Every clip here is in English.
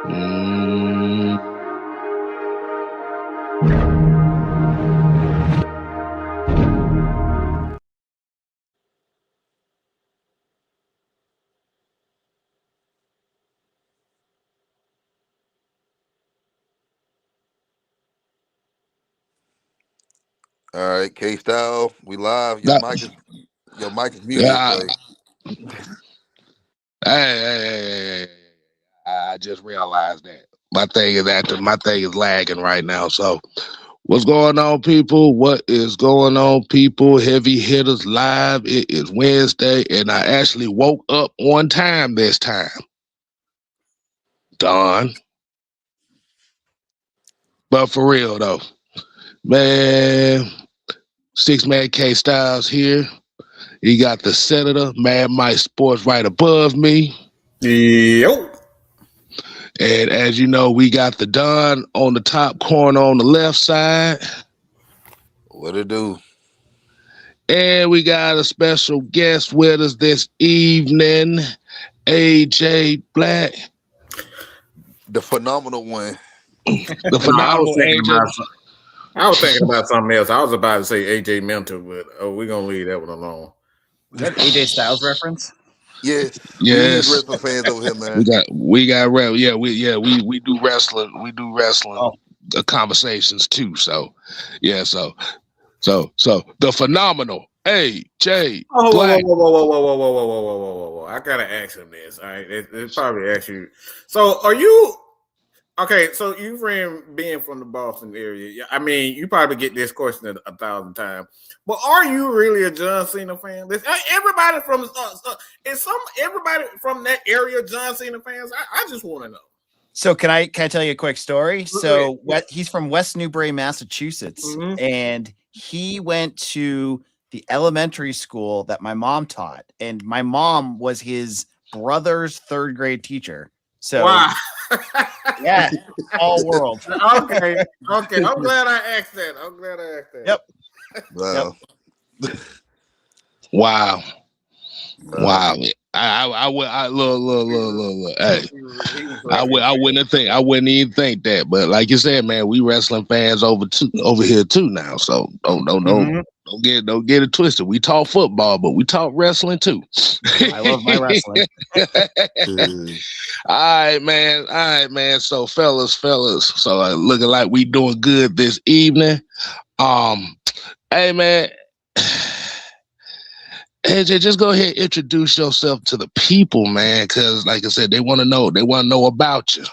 Mm. All right, K Style, we live. Your mic is muted, Yeah. but Hey, I just realized that my thing is lagging right now. So, what's going on, people? What is going on, people? Heavy Hitters Live. It is Wednesday, and I actually woke up on time this time. Dawn. But for real though, man, 6-man K Styles here. You got the Senator, Mad Mike Sports right above me. Yo. And as you know, we got the Don on the top corner on the left side. what it do? And we got a special guest with us this evening, AJ Black. The phenomenal one. The phenomenal AJ. I was thinking about something else. I was about to say AJ Mentor, but we're going to leave that one alone. Was that AJ Styles reference? Yes. Yes. We wrestling fans over here, man. We do wrestling. We do wrestling conversations too. So the phenomenal AJ Black. Whoa. I gotta ask him this. All right. It's probably ask you. So are you okay? So you being from the Boston area. I mean, you probably get this question 1,000 times. But are you really a John Cena fan? Everybody from everybody from that area John Cena fans? I just want to know. So can I tell you a quick story? So he's from West Newbury, Massachusetts, and he went to the elementary school that my mom taught, and my mom was his brother's 3rd grade teacher. So wow. Yeah, all world. Okay. I'm glad I asked that. Yep. Wow. Yep. Wow. I look. Hey, I wouldn't even think that. But like you said, man, we wrestling fans over here too now. So don't get it twisted. We talk football, but we talk wrestling too. I love my wrestling. All right, man. So fellas. So looking like we doing good this evening. Hey, man. AJ, just go ahead and introduce yourself to the people, man, because like I said, they want to know about you.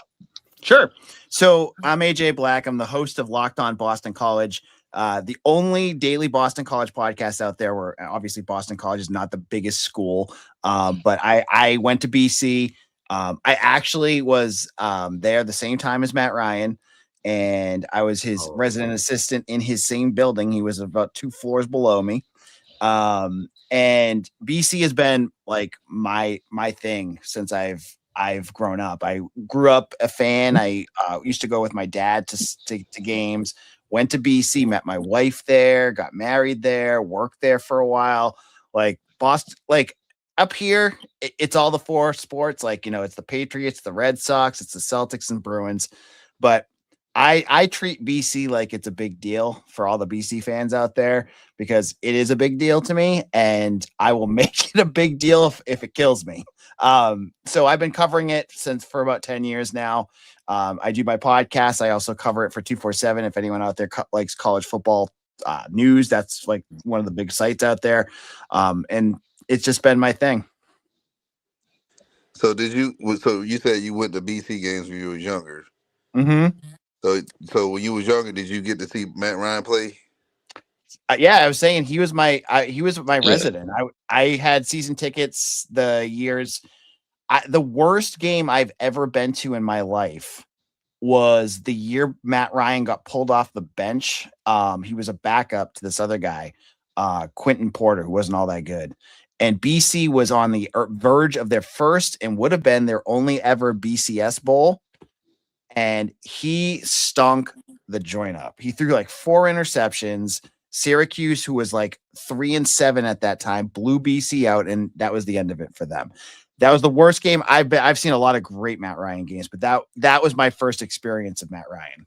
Sure. So I'm AJ Black. I'm the host of Locked On Boston College, the only daily Boston College podcast out there where obviously Boston College is not the biggest school, but I went to BC. I actually was there the same time as Matt Ryan, and I was his resident assistant in his same building. He was about 2 floors below me. And BC has been like my thing since I've grown up. I grew up a fan. I used to go with my dad to games, went to BC, met my wife there, got married there, worked there for a while. Like Boston, like up here, it's all the 4 sports. Like, it's the Patriots, the Red Sox, it's the Celtics and Bruins. But I treat BC like it's a big deal for all the BC fans out there, because it is a big deal to me, and I will make it a big deal if it kills me. So I've been covering it for about 10 years now. I do my podcast. I also cover it for 247. If anyone out there likes college football news, that's like one of the big sites out there. And it's just been my thing. So you said you went to BC games when you were younger. Mm-hmm. So when you was younger, did you get to see Matt Ryan play? Yeah, I was saying he was my resident. I had season tickets the years. The worst game I've ever been to in my life was the year Matt Ryan got pulled off the bench. He was a backup to this other guy, Quentin Porter, who wasn't all that good. And BC was on the verge of their first and would have been their only ever BCS bowl. And he stunk the joint up. He threw like 4 interceptions. Syracuse, who was like 3-7 at that time, blew BC out, and that was the end of it for them. That was the worst game. I've seen a lot of great Matt Ryan games, but that was my first experience of Matt Ryan.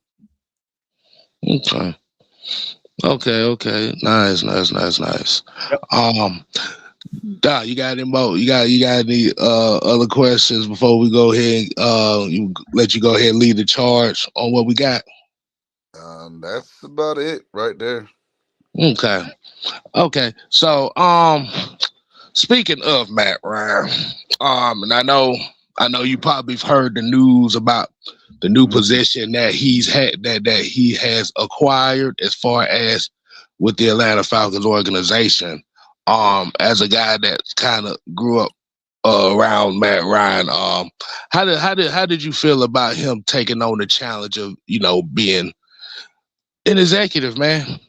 Okay. Okay. Nice. Yep. Doc, you got any more? You got any other questions before we go ahead? Let you go ahead and lead the charge on what we got. That's about it right there. Okay. So speaking of Matt Ryan, and I know you probably have heard the news about the new position that he's had that he has acquired as far as with the Atlanta Falcons organization. As a guy that kind of grew up around Matt Ryan, how did you feel about him taking on the challenge of being an executive, man?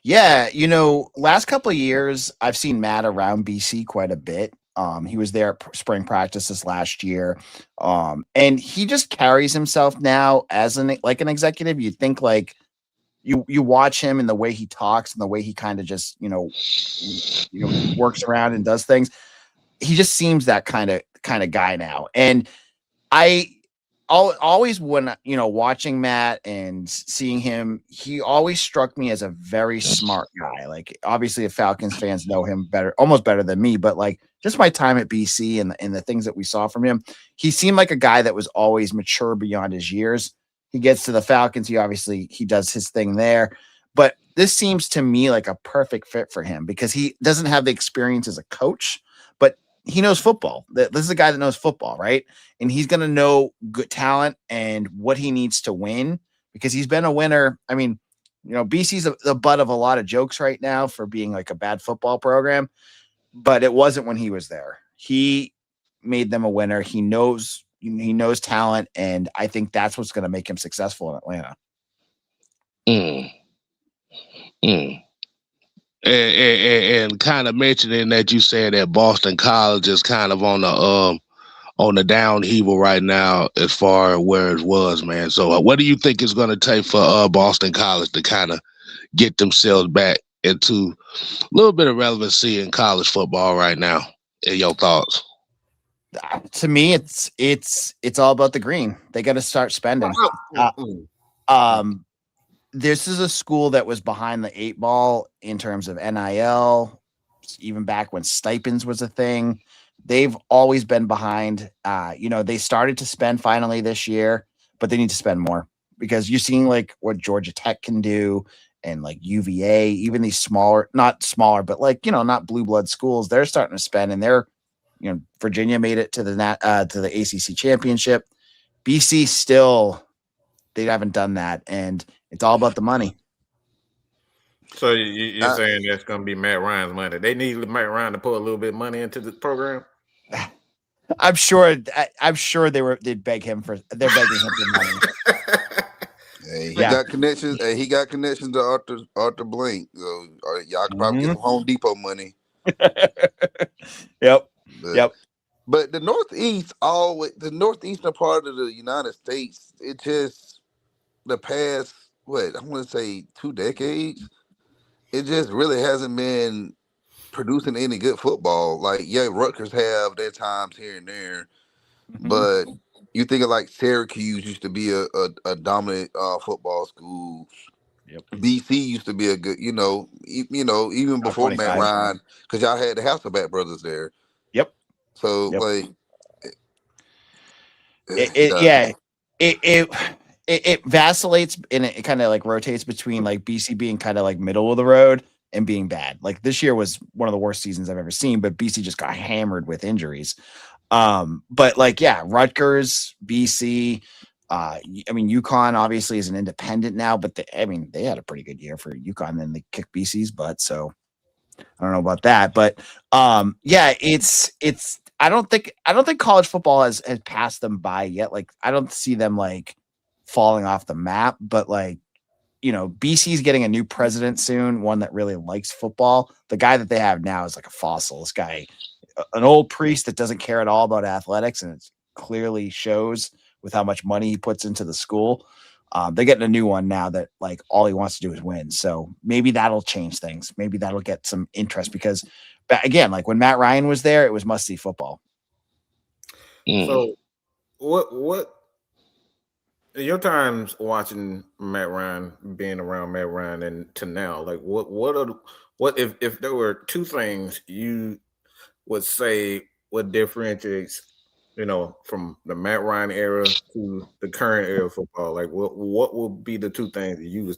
Yeah, last couple of years, I've seen Matt around BC quite a bit. He was there at spring practices last year, and he just carries himself now as an executive. You'd think like you watch him and the way he talks and the way he kind of just works around and does things. He just seems that kind of guy now, and always when watching Matt and seeing him, he always struck me as a very smart guy. Like obviously, the Falcons fans know him better, almost better than me. But like just my time at BC and the things that we saw from him, he seemed like a guy that was always mature beyond his years. He gets to the Falcons, he does his thing there. But this seems to me like a perfect fit for him because he doesn't have the experience as a coach, but he knows football. This is a guy that knows football, right? And he's going to know good talent and what he needs to win because he's been a winner. I mean, BC's the butt of a lot of jokes right now for being like a bad football program, but it wasn't when he was there. He made them a winner. He knows talent, and I think that's what's going to make him successful in Atlanta. Mm. And kind of mentioning that you said that Boston College is kind of on the downheaval right now as far as where it was, man. So what do you think it's going to take for Boston College to kind of get themselves back into a little bit of relevancy in college football right now? In your thoughts? To me, it's all about the green. They got to start spending. This is a school that was behind the 8 ball in terms of NIL, even back when stipends was a thing. They've always been behind. They started to spend finally this year, but they need to spend more because you're seeing like what Georgia Tech can do and like UVA, even these not smaller, but like, not blue blood schools, they're starting to spend, and they're, Virginia made it to the ACC championship. BC still, they haven't done that, and it's all about the money. So you're saying that's going to be Matt Ryan's money? They need Matt Ryan to put a little bit of money into the program. I'm sure they'd beg him for. They're begging him for money. Hey, he got connections. Hey, he got connections to Arthur Blank. So y'all can probably get some Home Depot money. Yep. But the northeastern part of the United States, it just the past I want to say 2 decades, it just really hasn't been producing any good football. Like, yeah, Rutgers have their times here and there, but you think of like Syracuse used to be a dominant football school. Yep. BC used to be a good, even before Matt Ryan, because y'all had the Hasselbeck brothers there. Yep. So like, it vacillates and it kind of like rotates between like BC being kind of like middle of the road and being bad. Like this year was one of the worst seasons I've ever seen, but BC just got hammered with injuries. But like, Rutgers, BC, UConn obviously is an independent now, but they had a pretty good year for UConn. Then they kicked BC's butt. So I don't know about that, but it's, I don't think college football has passed them by yet. Like, I don't see them like falling off the map, but like, BC's getting a new president soon, one that really likes football. The guy that they have now is like a fossil. This guy, an old priest that doesn't care at all about athletics, and it clearly shows with how much money he puts into the school. They're getting a new one now that like all he wants to do is win. So maybe that'll change things. Maybe that'll get some interest because, again, like when Matt Ryan was there, it was must-see football. Mm. So what in your times watching Matt Ryan, being around Matt Ryan, and to now, like what if there were two things you would say what differentiates, from the Matt Ryan era to the current era of football? Like what would be the two things that you would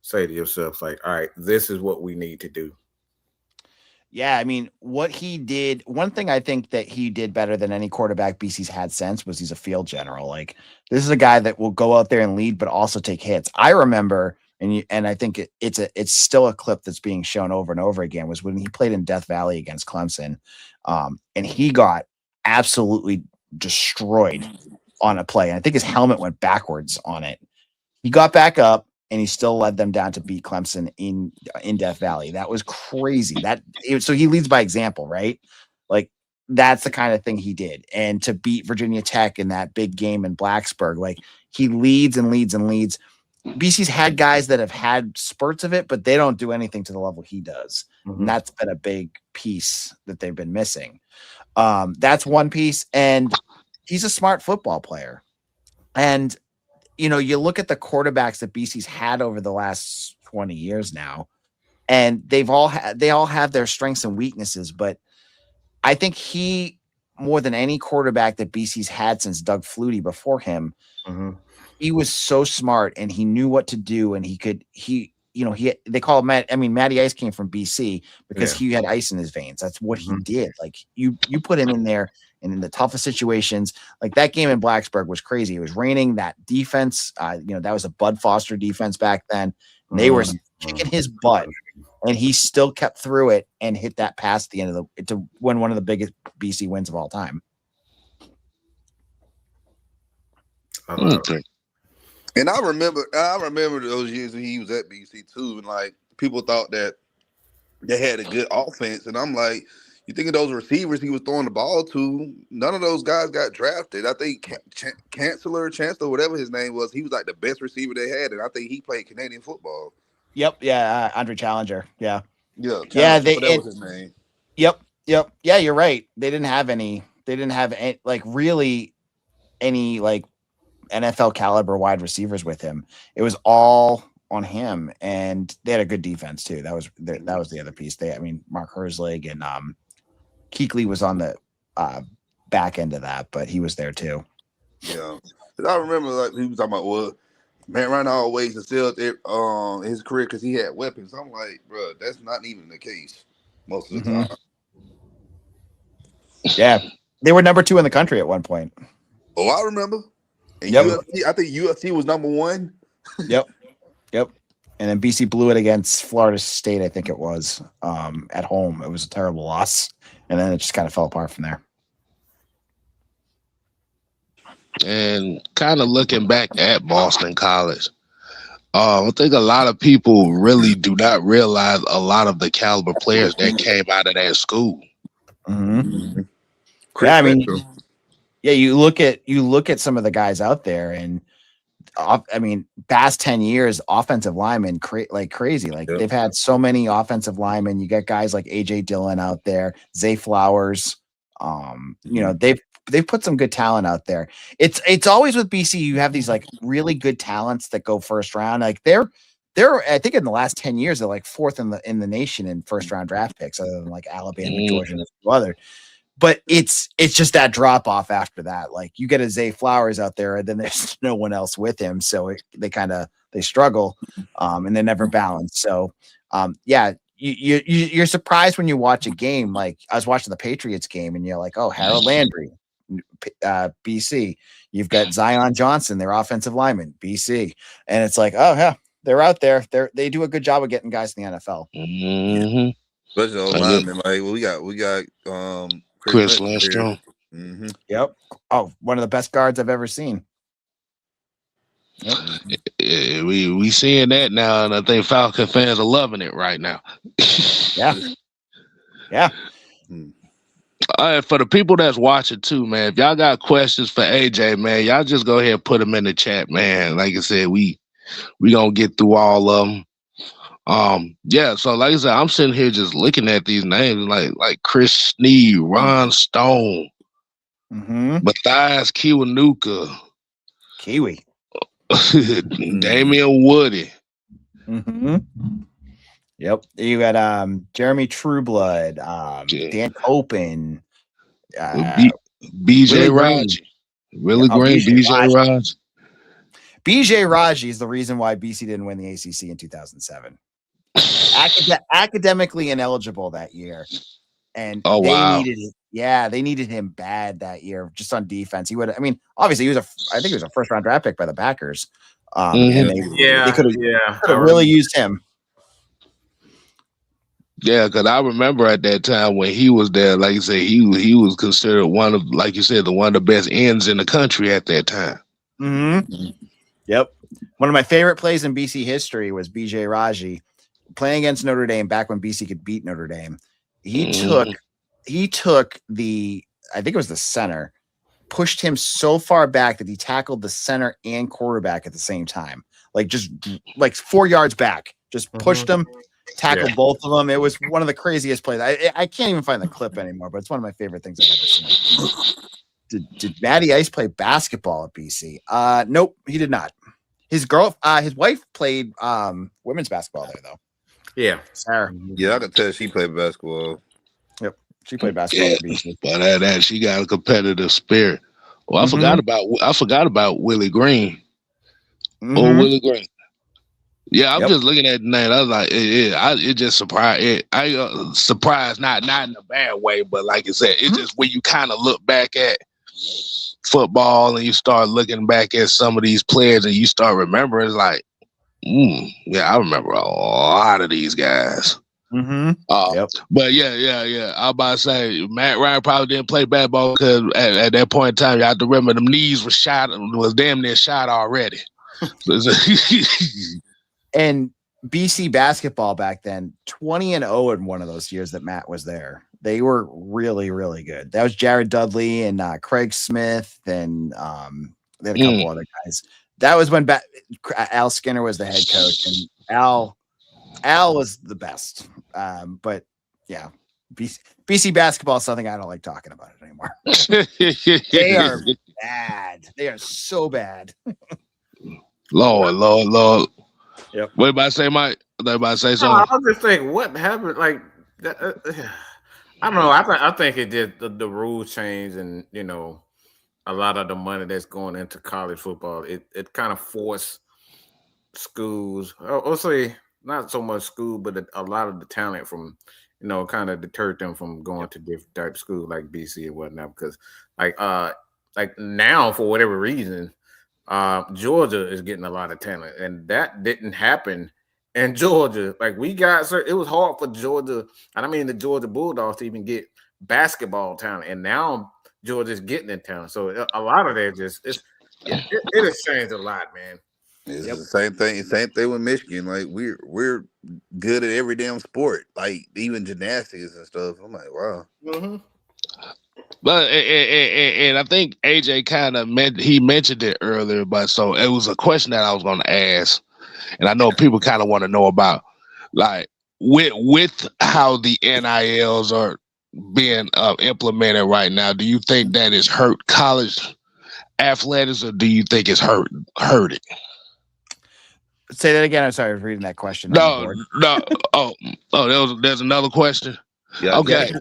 say to yourself, like, all right, this is what we need to do? Yeah, I mean, what he did, one thing I think that he did better than any quarterback BC's had since was he's a field general. Like, this is a guy that will go out there and lead, but also take hits. I remember, and I think it's still a clip that's being shown over and over again, was when he played in Death Valley against Clemson, and he got absolutely destroyed on a play. And I think his helmet went backwards on it. He got back up and he still led them down to beat Clemson in Death Valley. That was crazy. So he leads by example, right? Like, that's the kind of thing he did. And to beat Virginia Tech in that big game in Blacksburg, like, he leads and leads and leads. BC's had guys that have had spurts of it, but they don't do anything to the level he does. Mm-hmm. And that's been a big piece that they've been missing. That's one piece. And he's a smart football player. And you look at the quarterbacks that BC's had over the last 20 years now, and they all have their strengths and weaknesses. But I think he, more than any quarterback that BC's had since Doug Flutie before him, he was so smart and he knew what to do. And they call him Matty Ice came from BC because he had ice in his veins. That's what he did. Like, you put him in there, and in the toughest situations, like that game in Blacksburg was crazy. It was raining. That defense, that was a Bud Foster defense back then. And they were kicking his butt, and he still kept through it and hit that pass at the end to win one of the biggest BC wins of all time. Okay. And I remember those years when he was at BC too, and like people thought that they had a good offense, and I'm like, you think of those receivers he was throwing the ball to, none of those guys got drafted. I think Chancellor, whatever his name was, he was like the best receiver they had, and I think he played Canadian football. Yep, yeah, Andre Challenger, yeah. That was his name. Yep, yeah, you're right. They didn't have any, like, really any, like, NFL caliber wide receivers with him. It was all on him, and they had a good defense too. That was the other piece. Mark Herzlig and Kuechly was on the back end of that, but he was there too. Yeah, I remember like he was talking about, well, Matt Ryan always excelled his career because he had weapons. I'm like, bro, that's not even the case most of the time. Yeah, they were number 2 in the country at one point. Oh, I remember. And UFC, I think UFC was number 1. Yep. And then BC blew it against Florida State, I think it was, at home. It was a terrible loss. And then it just kind of fell apart from there. And kind of looking back at Boston College, I think a lot of people really do not realize a lot of the caliber players that came out of that school. Mm-hmm. Yeah, I mean, you look at some of the guys out there, and past 10 years, offensive linemen like crazy. Like, they've had so many offensive linemen. You got guys like AJ Dillon out there, Zay Flowers. They've put some good talent out there. It's always with BC. You have these like really good talents that go first round. Like they're I think in the last 10 years they're like 4th in the nation in first round draft picks, other than like Alabama, Georgia, and a few other. But it's just that drop off after that. Like, you get a Zay Flowers out there, and then there's no one else with him, so they struggle, and they never balance. So, you're surprised when you watch a game. Like, I was watching the Patriots game, and you're like, oh, Harold Landry, BC. You've got Zion Johnson, their offensive lineman, BC, and it's like, oh yeah, they're out there. They do a good job of getting guys in the NFL. Mm-hmm. Especially on linemen. Like, we got Chris Lindstrom. Mm-hmm. Yep. Oh, one of the best guards I've ever seen. Yep. Yeah, we seeing that now, and I think Falcon fans are loving it right now. Yeah. For the people that's watching too, man, if y'all got questions for AJ, man, y'all just go ahead and put them in the chat, man. Like I said, we gonna get through all of them. So like I said, I'm sitting here just looking at these names like Chris Sneed, Ron Stone, Matthias Kiwanuka. Kiwi. Damian Woody. Yep. You got Jeremy Trueblood, Dan Copen, BJ Raji. Willie Green, BJ Raji. BJ Raji is the reason why BC didn't win the ACC in 2007. Academically ineligible that year. And they needed him bad that year, just on defense. He would, I mean, obviously I think he was a first round draft pick by the Packers. And they could have really used him. Yeah, because I remember at that time when he was there, like you said, he was considered one of, like you said, one of the best ends in the country at that time. Yep. One of my favorite plays in BC history was BJ Raji playing against Notre Dame back when BC could beat Notre Dame. He took the, I think it was the center, pushed him so far back that he tackled the center and quarterback at the same time. Just 4 yards back, just pushed him, tackled both of them. It was one of the craziest plays. I can't even find the clip anymore, but it's one of my favorite things I've ever seen. Did Matty Ice play basketball at BC? Nope, he did not. His wife played women's basketball there, though. Yeah, Sarah. Yeah, I can tell she played basketball. Yep, she played basketball at BC. But that she got a competitive spirit. Well, I forgot about Willie Green. Oh, Willie Green. Yeah, I'm just looking at the name. I was like, it just surprised. I surprised, not in a bad way, but like I said, it's just when you kind of look back at football and you start looking back at some of these players and you start remembering, it's like, I remember a lot of these guys. But yeah. I was about to say Matt Ryan probably didn't play basketball because at that point in time, you have to remember them knees was damn near shot already. And BC basketball back then, 20-0 in one of those years that Matt was there. They were really, really good. That was Jared Dudley and Craig Smith, and they had a couple other guys. That was when Al Skinner was the head coach, and Al was the best. But yeah, BC basketball is something I don't like talking about it anymore. They are bad. They are so bad. Lord. Yep. What about to say, Mike? Everybody say something. I was just thinking, what happened? Like, I don't know. I think it did the rules change, and a lot of the money that's going into college football, it kind of forced schools. I'll say not so much school, but a lot of the talent from, kind of deterred them from going to different type of schools like BC and whatnot. Because like now, for whatever reason, Georgia is getting a lot of talent, and that didn't happen in Georgia. Like it was hard for Georgia, and I mean the Georgia Bulldogs to even get basketball talent, and now Georgia's getting it talent. So a lot of that it has changed a lot, man. It's the same thing. Same thing with Michigan. Like we're good at every damn sport, like even gymnastics and stuff. I'm like, wow. But and I think AJ kind of mentioned it earlier, but so it was a question that I was going to ask, and I know people kind of want to know about, like with how the NILs are being implemented right now. Do you think that is hurt college athletics, or do you think it's hurt it? Say that again. I'm sorry, I was reading that question. No. There's another question. Yeah. Okay. Yeah.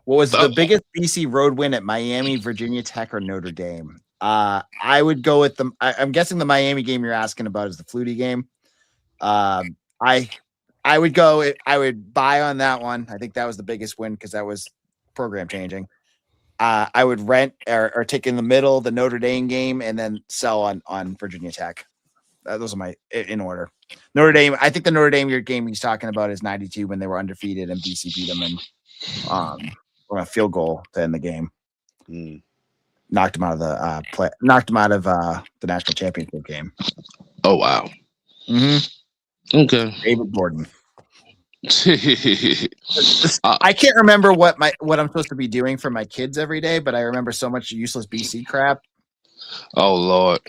What was the biggest BC road win at Miami, Virginia Tech, or Notre Dame? I would go with I'm guessing the Miami game you're asking about is the Flutie game. I would go. I would buy on that one. I think that was the biggest win because that was program changing. I would rent or take in the middle the Notre Dame game and then sell on Virginia Tech. Those are my in order. Notre Dame. I think the Notre Dame game he's talking about is 92 when they were undefeated and BC beat them and from a field goal to end the game. Knocked him out of the the national championship game. Oh wow. Okay. David Gordon. I can't remember what I'm supposed to be doing for my kids every day, but I remember so much useless BC crap. Oh Lord.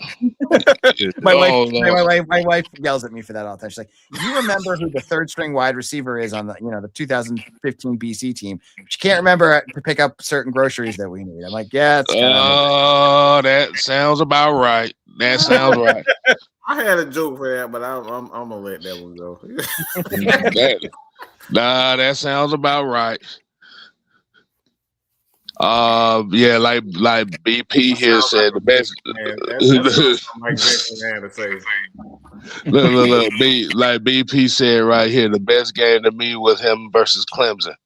My wife, Oh Lord. my wife yells at me for that all the time. She's like, "You remember who the third string wide receiver is on the 2015 BC team? She can't remember to pick up certain groceries that we need." I'm like, "Yeah, it's kind of." Oh, that sounds about right. That sounds right. I had a joke for that, but I'm gonna let that one go. That sounds about right. Yeah, like BP here Sounds like said a the big best. man. That sounds like Vince McMahon to say. Look, like BP said right here, the best game to me was him versus Clemson,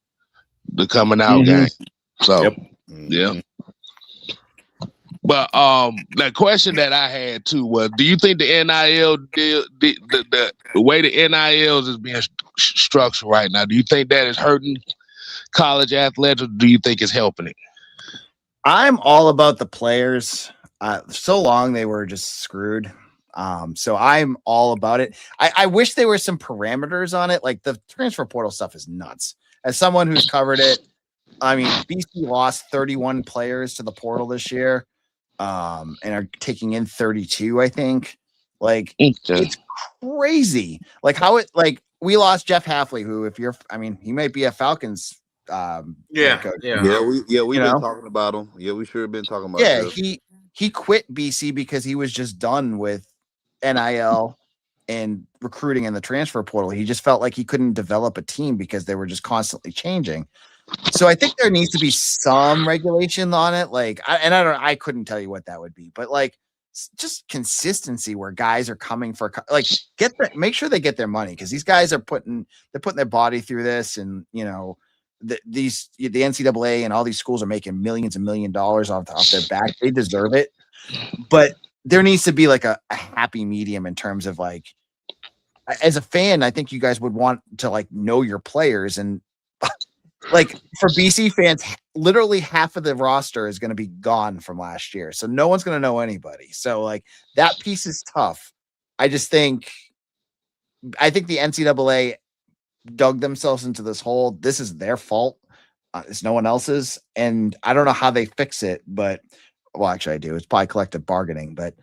the coming out game. So, Yep. yeah. But the question that I had too was, do you think the NIL deal, the way the NILs is being structured right now, do you think that is hurting college athletics, or do you think it's helping it? I'm all about the players. So long they were just screwed. So I'm all about it. I wish there were some parameters on it. Like the transfer portal stuff is nuts. As someone who's covered it, I mean, BC lost 31 players to the portal this year, and are taking in 32, I think. Like it's crazy. Like how it like we lost Jeff Halfley, who he might be a Falcons Yeah, coach. We've been talking about him. Yeah, we sure have been talking about. Yeah, this. he quit BC because he was just done with NIL and recruiting in the transfer portal. He just felt like he couldn't develop a team because they were just constantly changing. So I think there needs to be some regulation on it. Like, I couldn't tell you what that would be, but like just consistency where guys are coming for like make sure they get their money, because these guys are putting their body through this, and the NCAA and all these schools are making millions and $1 million off their back. They deserve it, but there needs to be like a happy medium in terms of like, as a fan, I think you guys would want to like know your players, and like for BC fans, literally half of the roster is going to be gone from last year. So no one's going to know anybody. So like that piece is tough. I think the NCAA dug themselves into this hole. This is their fault. It's no one else's. And I don't know how they fix it, but actually I do. It's probably collective bargaining, but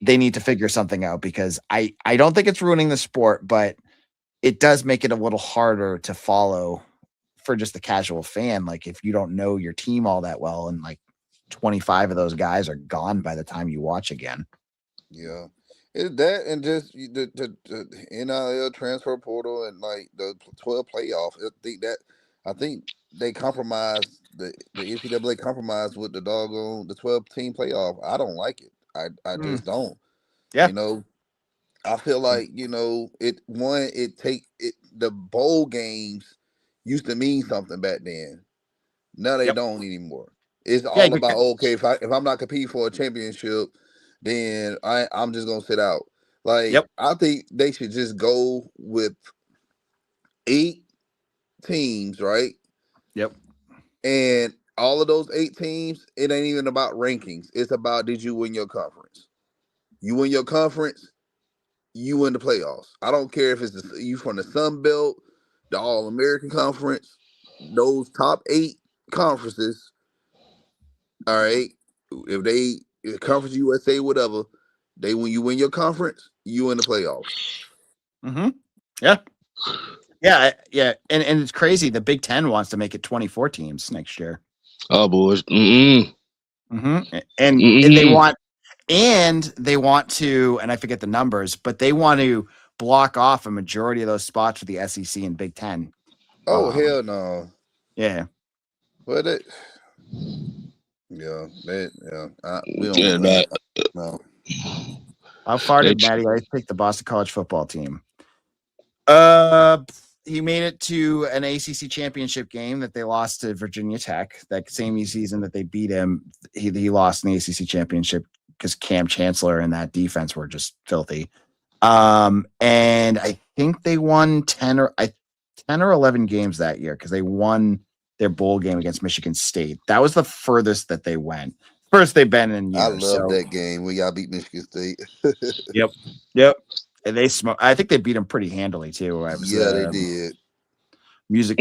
they need to figure something out, because I don't think it's ruining the sport, but it does make it a little harder to follow for just the casual fan. Like if you don't know your team all that well, and like 25 of those guys are gone by the time you watch again. Yeah. It's that, and just the NIL transfer portal and like the 12 playoff. I think they compromised the NCAA compromised with the 12 team playoff. I don't like it. I just don't. Yeah. I feel like the bowl games used to mean something back then. Now they don't anymore. It's all about if I'm not competing for a championship, then I'm just gonna sit out. Like I think they should just go with 8 teams, right? Yep. And all of those 8 teams, it ain't even about rankings. It's about, did you win your conference? You win your conference, you win the playoffs. I don't care if it's you from the Sun Belt, the All American Conference, those top 8 conferences. All right, if Conference USA, whatever, when you win your conference, you in the playoffs. Mm-hmm. Yeah. And it's crazy. The Big Ten wants to make it 24 teams next year. Oh, boys. And they want to, and I forget the numbers, but they want to block off a majority of those spots for the SEC and Big Ten. Oh, hell no. Yeah. But we don't no. How far did Matty Ice pick the Boston College football team? He made it to an ACC championship game that they lost to Virginia Tech. That same season that they beat him, he lost in the ACC championship because Cam Chancellor and that defense were just filthy. And I think they won 10 or 11 games that year, because they won their bowl game against Michigan State. That was the furthest that they went. First they've been in years. I love that game when y'all beat Michigan State. Yep. And I think they beat them pretty handily too. They did. Music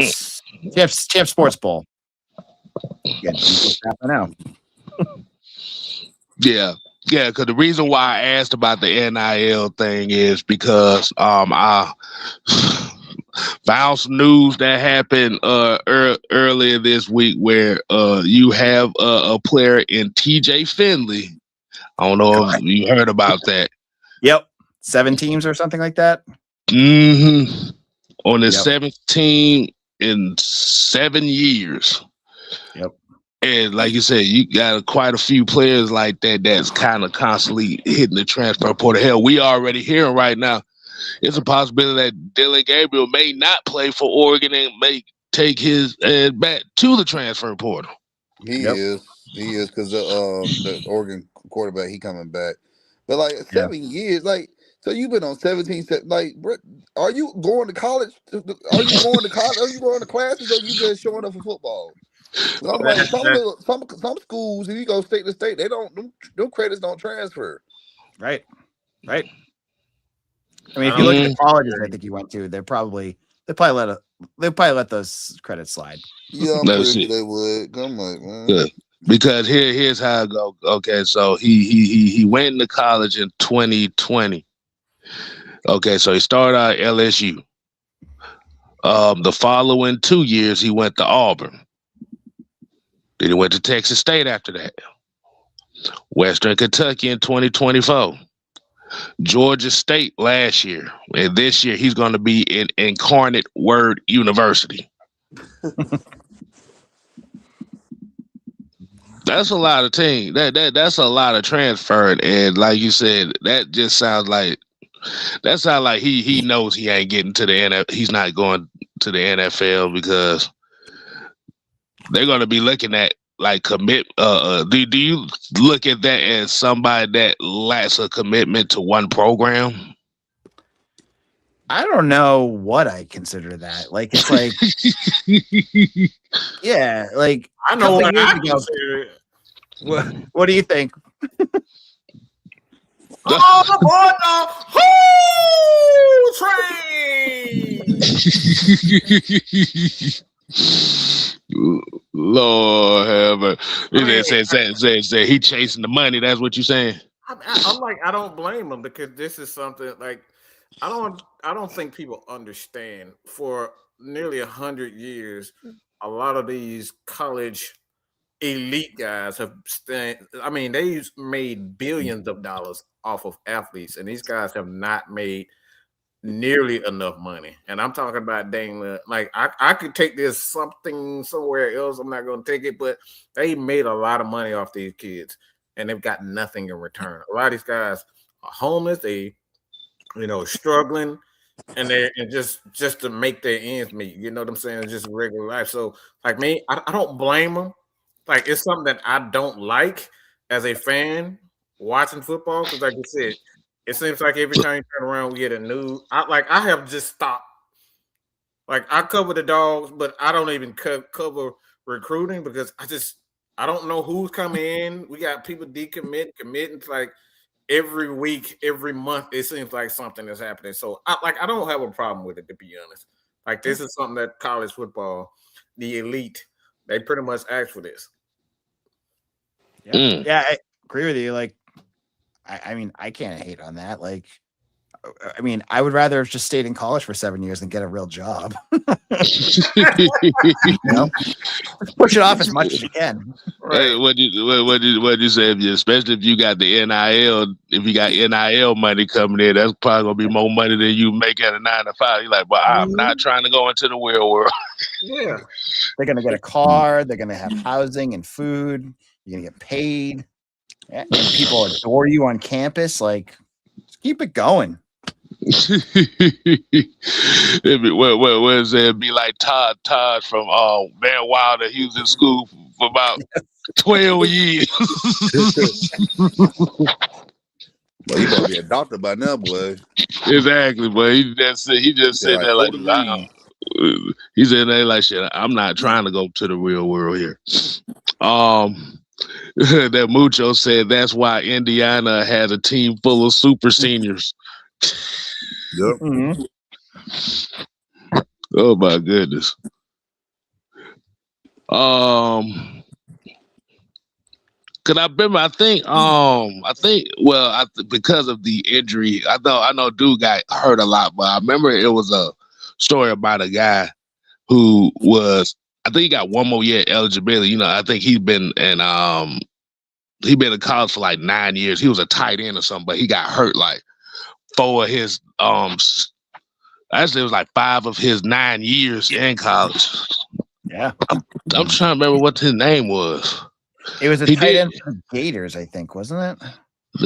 Champ Sports Bowl. Again, what's happening now? Yeah. Yeah, because the reason why I asked about the NIL thing is because I found some news that happened earlier this week where you have a player in TJ Finley. I don't know if you heard about that. Yep. 7 teams or something like that. Mm-hmm. On his Yep. 7th team in 7 years. Yep. And like you said, you got quite a few players like that that's kind of constantly hitting the transfer portal. Hell, we already hearing right now. It's a possibility that Dylan Gabriel may not play for Oregon and may take his back to the transfer portal. He is because the Oregon quarterback he coming back, but like 7 years, like so you've been on 17. Like, are you going to college? Are you going to college? Are you going to classes? Or you just showing up for football? I'm like some schools, if you go state to state, they don't them credits don't transfer. Right. I mean, if you look at the colleges I think you went to, they probably let those credits slide. Yeah, I'm pretty sure they would. I'm like, man. Good. Because here's how it go. Okay, so he went into college in 2020. Okay, so he started out at LSU. The following 2 years, he went to Auburn. Then he went to Texas State after that. Western Kentucky in 2024. Georgia State last year. And this year, he's going to be in Incarnate Word University. That's a lot of team. That's a lot of transfer. And like you said, that just sounds like he knows he ain't getting to the NFL. He's not going to the NFL because they're going to be looking at like commit. Do you look at that as somebody that lacks a commitment to one program? I don't know what I consider that. Like, it's like, yeah, like I know what I ago, consider it. What do you think? Oh, boy, the whole train. Lord have it. Say he chasing the money. That's what you're saying. I'm like, I don't blame him because this is something like I don't think people understand. For nearly 100 years, a lot of these college elite guys have they've made billions of dollars off of athletes, and these guys have not made nearly enough money. And I'm talking about dang, like I could take this something somewhere else. I'm not going to take it, but they made a lot of money off these kids, and they've got nothing in return. A lot of these guys are homeless. They, struggling, and they're just to make their ends meet. You know what I'm saying? It's just regular life. So, like me, I don't blame them. Like, it's something that I don't like as a fan watching football because, like you said, it seems like every time you turn around, we get a new. I have just stopped. Like, I cover the Dogs, but I don't even cover recruiting because I don't know who's coming in. We got people committing. It's like every week, every month, it seems like something is happening. So, I don't have a problem with it, to be honest. Like, this is something that college football, the elite, they pretty much asked for this. Yeah, I agree with you. Like, I mean, I can't hate on that. Like, I mean, I would rather have just stayed in college for 7 years than get a real job. Push it off as much as you can. Right. What you say? Especially if you got the NIL, if you got NIL money coming in, that's probably gonna be more money than you make at a 9 to 5. You're like, but I'm not trying to go into the real world. Yeah, they're gonna get a car. They're gonna have housing and food. You're gonna get paid, and people adore you on campus. Like, just keep it going. It'd be like Todd from Van Wilder. He was in school for about 12 years. Well, you better be a doctor by now, boy. Exactly, but he just said that like he said that like shit. I'm not trying to go to the real world here. That Mucho said that's why Indiana had a team full of super seniors. Yep. Mm-hmm. Oh my goodness. Cause I remember, because of the injury, I know dude got hurt a lot, but I remember it was a story about a guy who I think he got one more year eligibility. You know, I think he been in college for like 9 years. He was a tight end or something, but he got hurt like 4 of his actually it was like 5 of his 9 years in college. Yeah, I'm trying to remember what his name was. it was a tight end for the Gators, I think, wasn't it?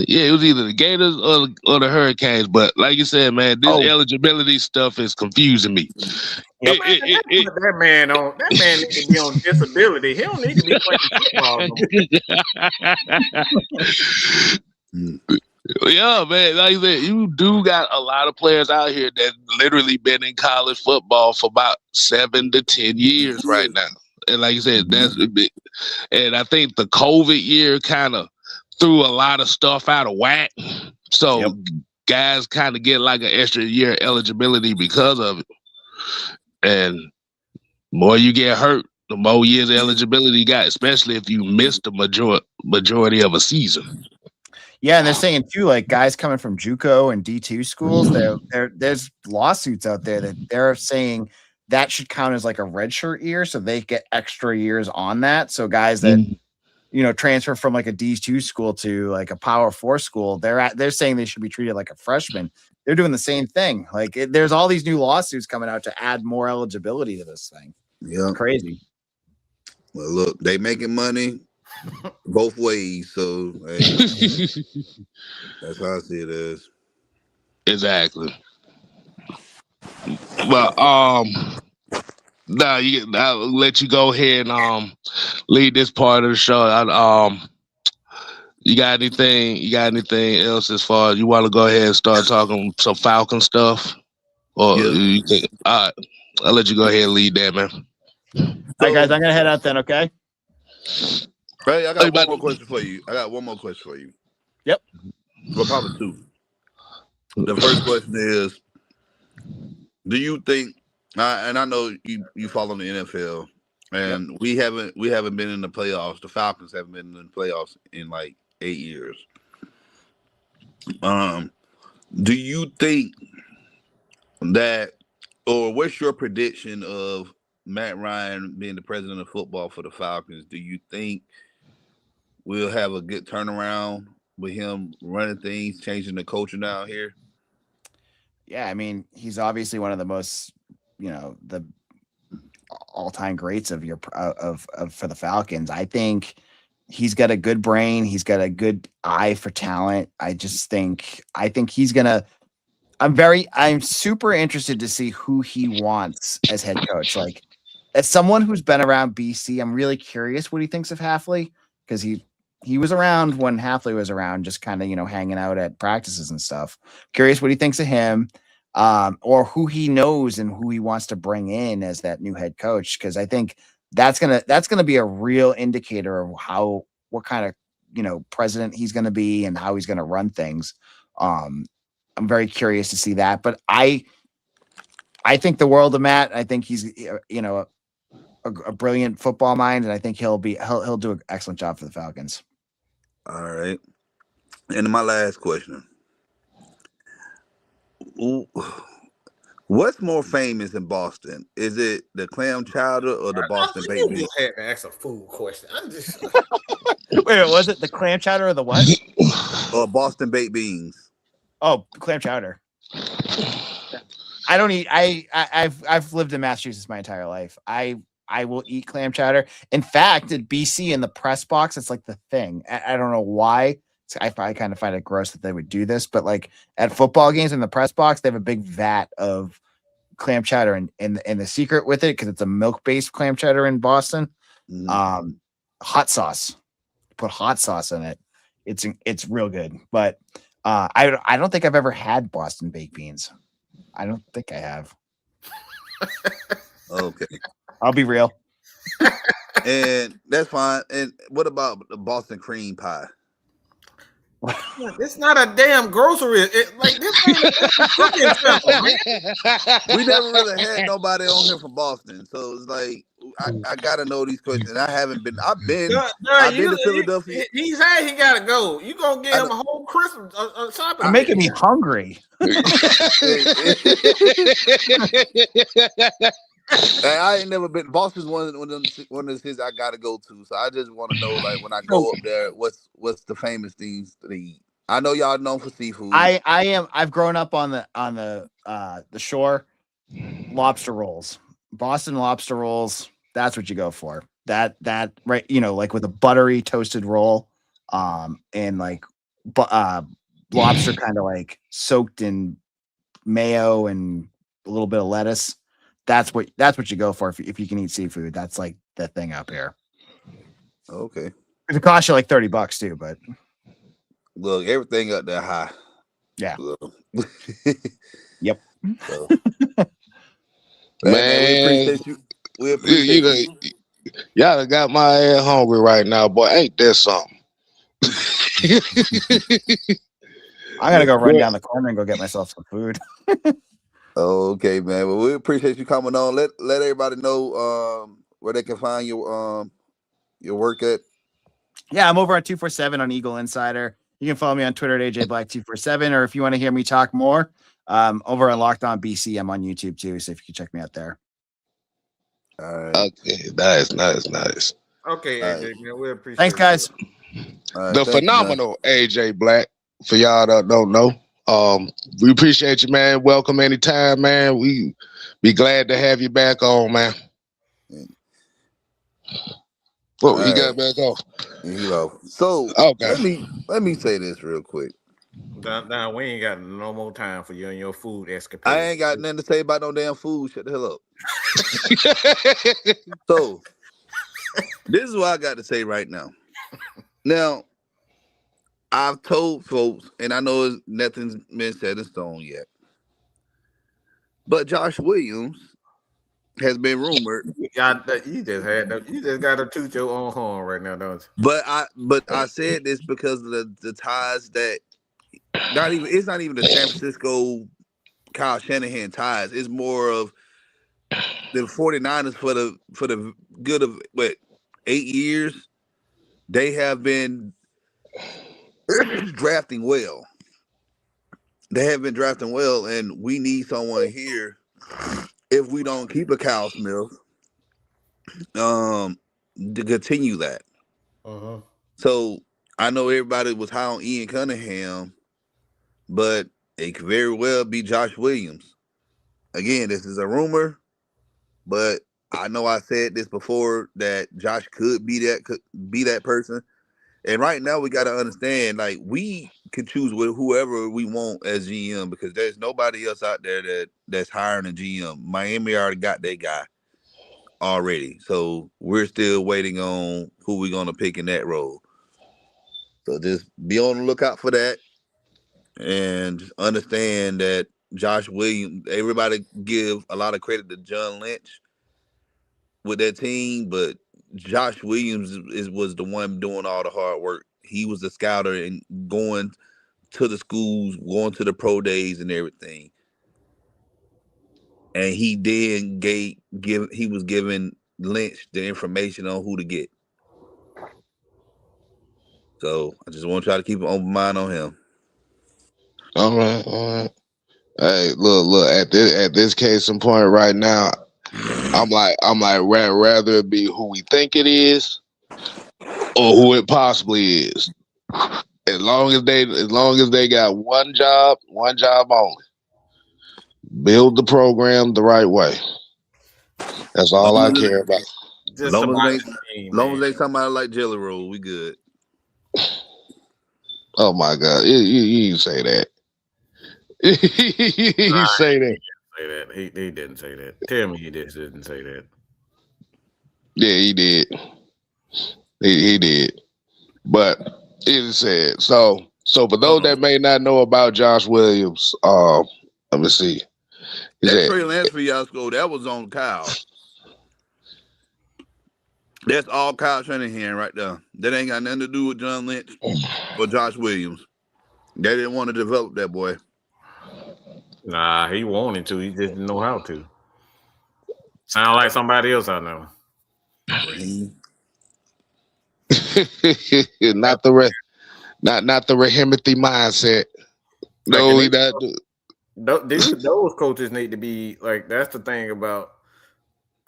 Yeah, it was either the Gators or the Hurricanes. But like you said, man, this eligibility stuff is confusing me. Yep. That man needs to be on disability. He don't need to be playing football. Yeah, man. Like I said, you do got a lot of players out here that literally been in college football for about 7 to 10 years right now. And like you said, and I think the COVID year kind of threw a lot of stuff out of whack. So guys kind of get like an extra year eligibility because of it. And more you get hurt, the more years eligibility you got, especially if you missed the majority of a season. Yeah, and they're saying too, like guys coming from JUCO and D2 schools, there's lawsuits out there that they're saying that should count as like a redshirt year, so they get extra years on that. So guys that transfer from like a D2 school to like a Power 4 school, they're saying they should be treated like a freshman. They're doing the same thing. Like there's all these new lawsuits coming out to add more eligibility to this thing. Yeah, it's crazy. Well, look, they making money both ways, so hey, that's how I see it as. Exactly. Well, I'll let you go ahead and lead this part of the show. You got anything else as far as you want to go ahead and start talking some Falcon stuff? Or you think all right, I'll let you go ahead and lead that, man. All right, guys, I'm gonna head out then, okay? Right, I got one more question for you. Yep. Well, probably 2. The first question is, do you think, and I know you follow the NFL, and we haven't been in the playoffs. The Falcons haven't been in the playoffs in like 8 years. Do you think that, or what's your prediction of Matt Ryan being the president of football for the Falcons? Do you think we'll have a good turnaround with him running things, changing the culture down here? Yeah, I mean, he's obviously one of the most, the all-time greats of for the Falcons. I think he's got a good brain. He's got a good eye for talent. I think he's gonna. I'm super interested to see who he wants as head coach. Like, as someone who's been around BC, I'm really curious what he thinks of Hafley, because he was around when Hafley was around, just kind of, hanging out at practices and stuff. Curious what he thinks of him, or who he knows and who he wants to bring in as that new head coach. Because I think that's gonna be a real indicator of what kind of president he's gonna be and how he's gonna run things. I'm very curious to see that, but I think the world of Matt. I think he's a brilliant football mind, and I think he'll do an excellent job for the Falcons. All right. And my last question. What's more famous in Boston? Is it the clam chowder or the Boston baked beans? You had to ask a food question. I'm just Wait, was it the clam chowder or the what? Or Boston baked beans? Oh, clam chowder. I don't eat. I've lived in Massachusetts my entire life. I will eat clam chowder. In fact, at BC in the press box, it's like the thing. I don't know why. I kind of find it gross that they would do this, but like at football games in the press box, they have a big vat of clam chowder, and the secret with it, because it's a milk-based clam chowder in Boston. Hot sauce. Put hot sauce in it. It's real good. But I don't think I've ever had Boston baked beans. I don't think I have. Okay. I'll be real. And that's fine. And what about the Boston cream pie? It's not a damn grocery. We never really had nobody on here from Boston, so it's like, I gotta know these questions. I haven't been. I've been to Philadelphia. He said he gotta go. You gonna give him a whole Christmas shopping? You're making me hungry. I ain't never been. Boston's one of his I gotta go to. So I just want to know, like, when I go up there, what's the famous things to eat? I know y'all known for seafood. I've grown up on the shore. Lobster rolls, Boston lobster rolls. That's what you go for. That right, like with a buttery toasted roll, and like lobster kind of like soaked in mayo and a little bit of lettuce. That's what you go for if you can eat seafood. That's like the thing up here. Okay. It costs you like $30 too, but look, everything up there high. Yeah. Yep. So. Man, we appreciate you. We appreciate you. Y'all got my ass hungry right now, boy. Ain't that something? I gotta go run down the corner and go get myself some food. Okay, man. Well, we appreciate you coming on. Let everybody know where they can find your work at. Yeah, I'm over at 247 on Eagle Insider. You can follow me on Twitter at AJBlack247, or if you want to hear me talk more, over on Locked On BC, I'm on YouTube too. So if you can check me out there. All right. Okay, nice. Okay, AJ, man, we appreciate. Thanks, guys. The phenomenal AJ Black. For y'all that don't know, we appreciate you, man. Welcome anytime, man. We be glad to have you back on, man. What you got back on? So okay. Let me say this real quick. Now we ain't got no more time for you and your food escapade. I ain't got nothing to say about no damn food. Shut the hell up. So this is what I got to say right now. Now, I've told folks, and I know nothing's been set in stone yet, but Josh Williams has been rumored. You just got to toot your own horn right now, don't you? But I said this because of the ties that it's not even the San Francisco Kyle Shanahan ties. It's more of the 49ers for the good of 8 years. They have been drafting well. They have been drafting well, and we need someone here. If we don't keep a Kyle Smith, to continue that. So I know everybody was high on Ian Cunningham, but it could very well be Josh Williams. Again, this is a rumor, but I know I said this before that Josh could be that person. And right now we got to understand, like, we can choose with whoever we want as GM because there's nobody else out there that's hiring a GM. Miami already got that guy already. So we're still waiting on who we're going to pick in that role. So just be on the lookout for that and understand that Josh Williams, everybody give a lot of credit to John Lynch with that team, but Josh Williams was the one doing all the hard work. He was the scouter and going to the schools, going to the pro days and everything. And he then he was giving Lynch the information on who to get. So I just want y'all to keep an open mind on him. All right. Hey, look. At this case in point right now, I'm like, rather it be who we think it is, or who it possibly is. As long as they got one job only. Build the program the right way. That's all I care about. As long as they somebody like Jelly Roll, we good. Oh my God! You say that. You say that. He didn't say that. Tell me he didn't say that. Yeah, he did. He did. But it said so. So for those that may not know about Josh Williams, let me see. That Trey Lance fiasco, that was on Kyle. That's all Kyle Shanahan right there. That ain't got nothing to do with John Lynch or Josh Williams. They didn't want to develop that boy. Nah, he wanted to. He just didn't know how to. Sound like somebody else I know. Raheem. not the not the Rahimothy mindset. Like, No, and he not. those coaches need to be like. That's the thing about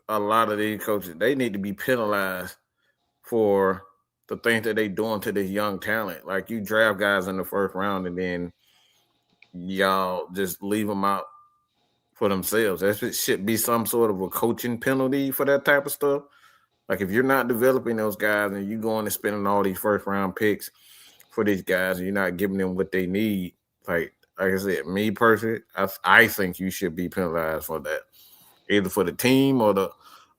a lot of these coaches. They need to be penalized for the things that they doing to this young talent. Like, you draft guys in the first round and then y'all just leave them out for themselves. That should be some sort of a coaching penalty for that type of stuff. Like, if you're not developing those guys and you going and spending all these first round picks for these guys and you're not giving them what they need, like I said, me personally, I think you should be penalized for that, either for the team or the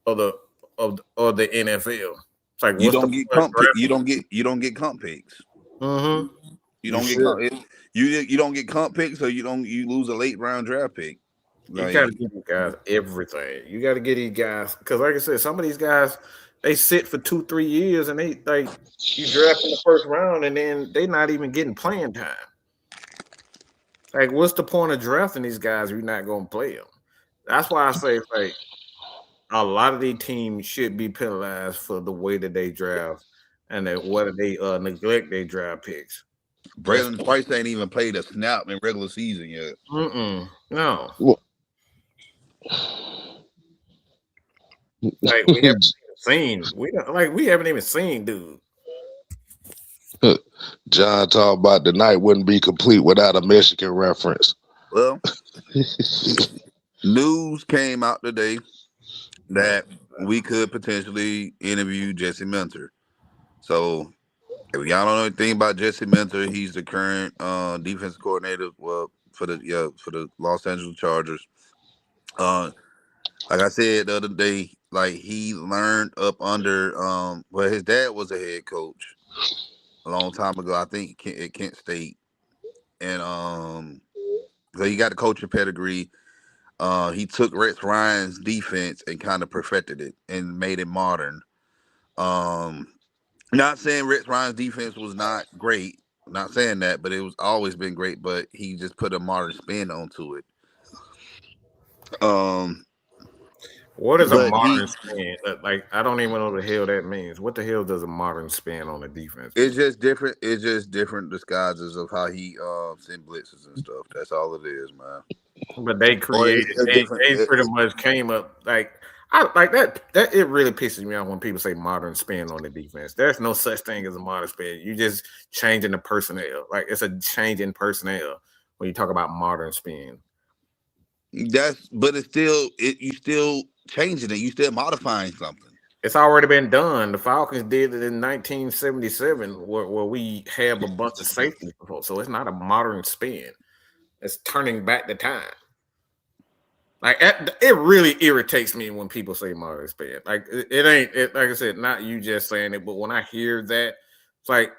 NFL. It's like, You what's the don't get point of comp pick. You drafting? don't get comp picks. Mm-hmm. You You don't get should. you don't get comp picks, so you lose a late round draft pick. You got to Like give these guys everything. You got to get these guys because, like I said, some of these guys they sit for 2-3 years and they like you draft in the first round and then they not even getting playing time. Like, what's the point of drafting these guys if you're not going to play them? That's why I say it's like a lot of these teams should be penalized for the way that they draft and that whether they neglect their draft picks. Braylon Price ain't even played a snap in regular season yet. No. Well, Like, we haven't seen. We haven't even seen, dude. John talked about the night wouldn't be complete without a Michigan reference. Well, news came out today that we could potentially interview Jesse Minter. So if y'all don't know anything about Jesse Minter, he's the current defensive coordinator for the Los Angeles Chargers. Like I said the other day, like he learned up under well, his dad was a head coach a long time ago, I think at Kent State. And so he got the coaching pedigree. He took Rex Ryan's defense and kind of perfected it and made it modern. Um, Not saying Rex Ryan's defense was not great. Not saying that, but it was always been great. But he just put a modern spin onto it. What is a But modern spin? Like, I don't even know what the hell that means. What the hell does a modern spin on the defense it's mean? just different. It's just different disguises of how he send blitzes and stuff. That's all it is, man. But they Or created. it's They, different. they pretty much came up like I like that. That it really pisses me off when people say modern spin on the defense. There's no such thing as a modern spin. You just changing the personnel. Like, it's a change in personnel when you talk about modern spin. But it's still you still changing it. You still modifying something. It's already been done. The Falcons did it in 1977, where we have a bunch of safeties before. So it's not a modern spin. It's turning back the time. Like, it really irritates me when people say modern spin. Like, it ain't like I said, not you just saying it, but when I hear that, it's like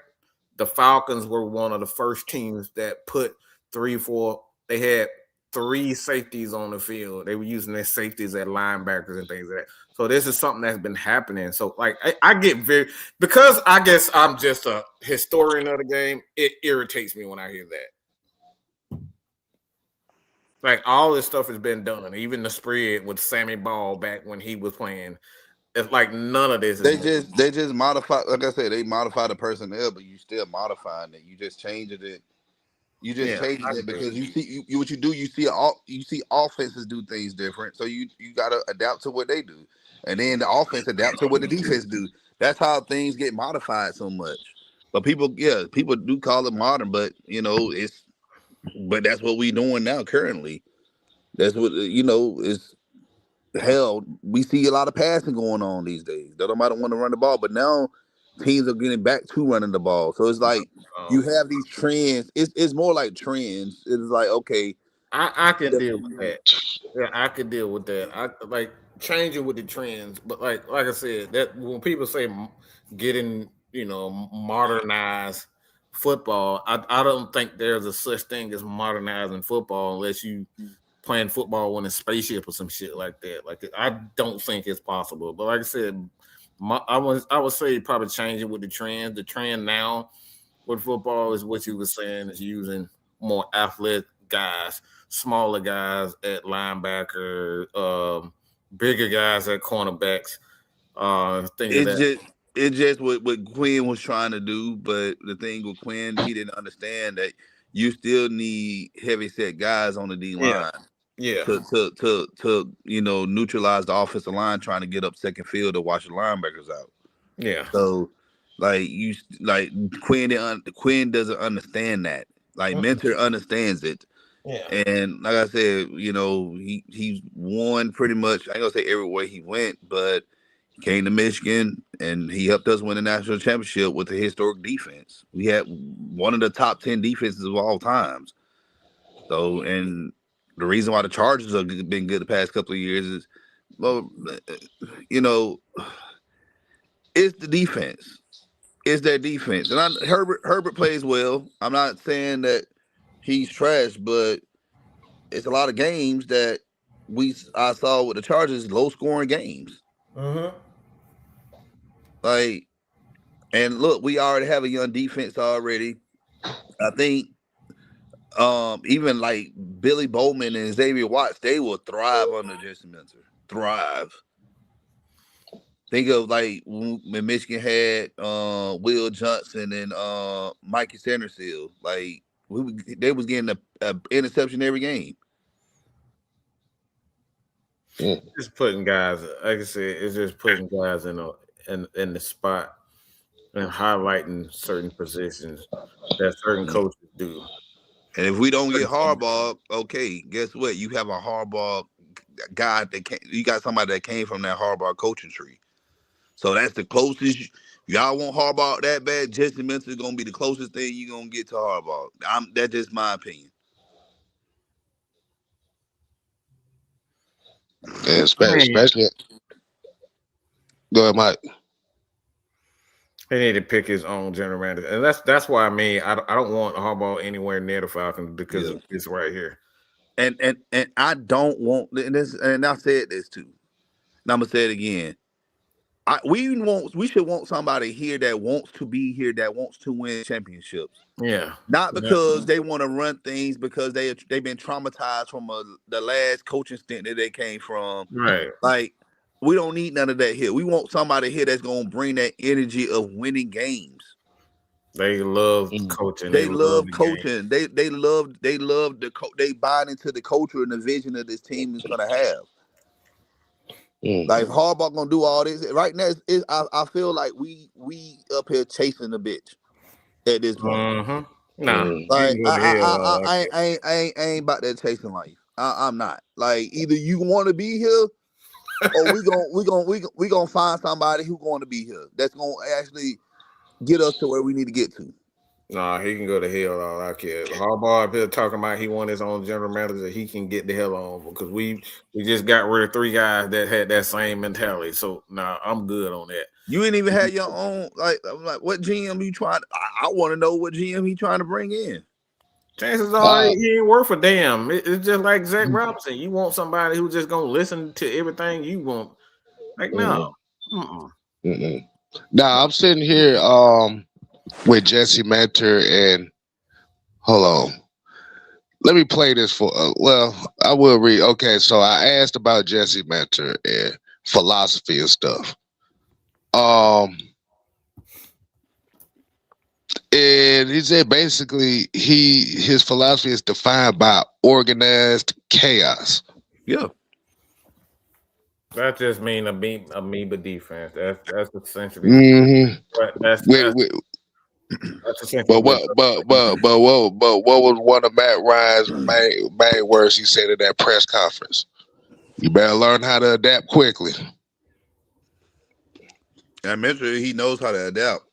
the Falcons were one of the first teams that put 3-4. They had 3 safeties on the field. They were using their safeties as linebackers and things like that. So this is something that's been happening. So like I get because I guess I'm just a historian of the game. It irritates me when I hear that. Like, all this stuff has been done. Even the spread with Sammy Ball back when he was playing. It's like none of this is. They just modify. Like I said, they modify the personnel, but you still modifying it. You just changing it. You just changing it because you see what you do. You see offenses do things different, so you got to adapt to what they do, and then the offense adapt to what the defense do. That's how things get modified so much. But people do call it modern, but but that's what we doing now currently. That's what is hell. We see a lot of passing going on these days. They don't want to run the ball, but now teams are getting back to running the ball. So it's like you have these trends. It's more like trends. It's like, okay, I can deal with that. Yeah, I could deal with that. I like changing with the trends, but like I said, that when people say getting modernized football, I don't think there's a such thing as modernizing football unless you playing football on a spaceship or some shit like that. Like, I don't think it's possible. But like I said, I would say probably changing with the trend. The trend now with football is what you were saying, is using more athletic guys, smaller guys at linebacker, bigger guys at cornerbacks. Things of that. It's just what Quinn was trying to do, but the thing with Quinn, he didn't understand that you still need heavy set guys on the D Yeah, line yeah, to neutralize the offensive line trying to get up second field to watch the linebackers out. yeah, So like Quinn doesn't understand that. Like Mentor understands it. yeah. And like I said, he's won pretty much. I ain't gonna say everywhere he went, but he came to Michigan and he helped us win the national championship with a historic defense. We had one of the top 10 defenses of all times. So, and the reason why the Chargers have been good the past couple of years is, well, you know, it's the defense. It's their defense. And Herbert plays well. I'm not saying that he's trash, but it's a lot of games that I saw with the Chargers, low scoring games. Mm-hmm. Like, and look, we already have a young defense already. I think even like Billy Bowman and Xavier Watts, they will thrive under Jesse Minter. Thrive. Think of like when Michigan had Will Johnson and Mikey Sanderfield. Like they was getting a interception every game. Just putting guys, like I said, it's just putting guys in the spot and highlighting certain positions that certain coaches do. And if we don't get Harbaugh, okay, guess what? You have a Harbaugh guy you got somebody that came from that Harbaugh coaching tree. So that's the closest. Y'all want Harbaugh that bad? Jesse Minter is gonna be the closest thing you're gonna get to Harbaugh. That's just my opinion. Yeah, especially. Go ahead, Mike. He need to pick his own general manager, and that's why I don't want Harbaugh anywhere near the Falcons because of this right here. And I don't want this, and I said this too. And I'm gonna say it again. We should want somebody here that wants to be here, that wants to win championships. Yeah, not because they want to run things, because they've been traumatized from the last coaching stint that they came from. Right. Like, we don't need none of that here. We want somebody here that's gonna bring that energy of winning games. They love coaching. They love coaching. They love they buy into the culture and the vision that this team is gonna have. Like, if Harbaugh gonna do all this right now, I feel like we up here chasing the bitch at this point. Nah, like I ain't about that chasing life. I'm not. Like, either you want to be here, or we gonna find somebody who's going to be here that's gonna actually get us to where we need to get to. Nah, he can go to hell. All I care. Harbaugh up here talking about he want his own general manager. He can get the hell on, because we just got rid of 3 guys that had that same mentality. So nah, I'm good on that. You ain't even had your own. Like, what GM you trying? I want to know what GM he trying to bring in. Chances are he ain't worth a damn. It's just like Zach Robinson. You want somebody who's just gonna listen to everything you want. Like, no. Now I'm sitting here with Jesse Mentor, and hold on. Let me play this for I will read. Okay, so I asked about Jesse Mentor and philosophy and stuff. And he said basically his philosophy is defined by organized chaos. Yeah. That just mean amoeba defense. That's essentially that's essentially. But what was one of Matt Ryan's main words he said in that press conference? You better learn how to adapt quickly. I mentioned he knows how to adapt.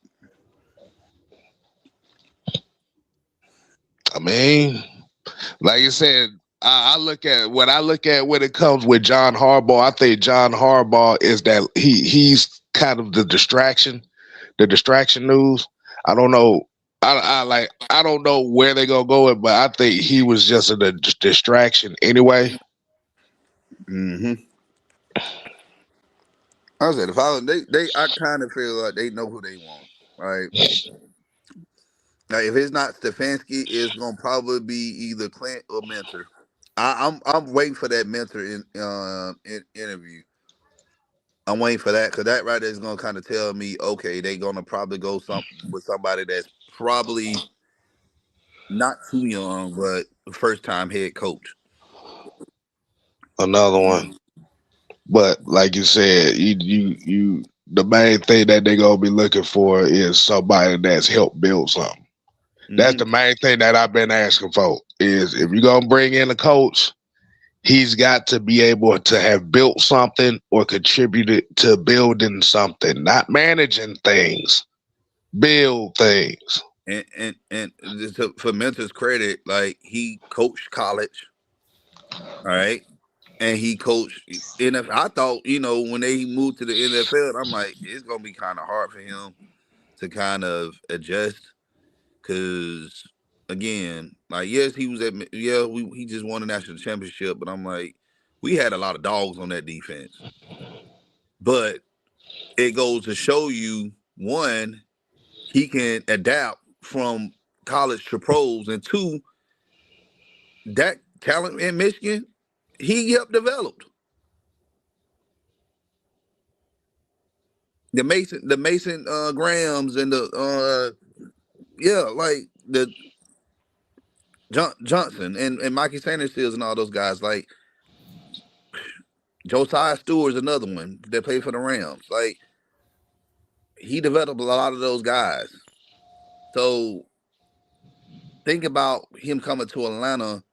I mean, like you said, I look at when it comes with John Harbaugh. I think John Harbaugh is that he's kind of the distraction news. I don't know. I don't know where they're gonna go with, but I think he was just a distraction anyway. I said the Falcons, I kind of feel like they know who they want, right? Like, if it's not Stefanski, it's gonna probably be either Clint or Mentor. I'm waiting for that Mentor interview. I'm waiting for that because that right there is gonna kind of tell me, okay, they gonna probably go with somebody that's probably not too young, but first time head coach. Another one. But like you said, you the main thing that they gonna be looking for is somebody that's helped build something. That's the Mm-hmm. main thing that I've been asking for. Is if you're gonna bring in a coach, he's got to be able to have built something or contributed to building something, not managing things. Build things. And just for Mentor's credit, like he coached college, all right, and he coached NFL. I thought, when they moved to the NFL, I'm like, it's gonna be kind of hard for him to kind of adjust because, again, like yes, he was he just won a national championship, but I'm like, we had a lot of dogs on that defense, but it goes to show you one, he can adapt from college to pros, and two, that talent in Michigan, he helped develop. The Mason Grahams and like the Johnson and Mikey Sanders and all those guys. Like Josiah Stewart's another one that played for the Rams. Like he developed a lot of those guys. So think about him coming to Atlanta,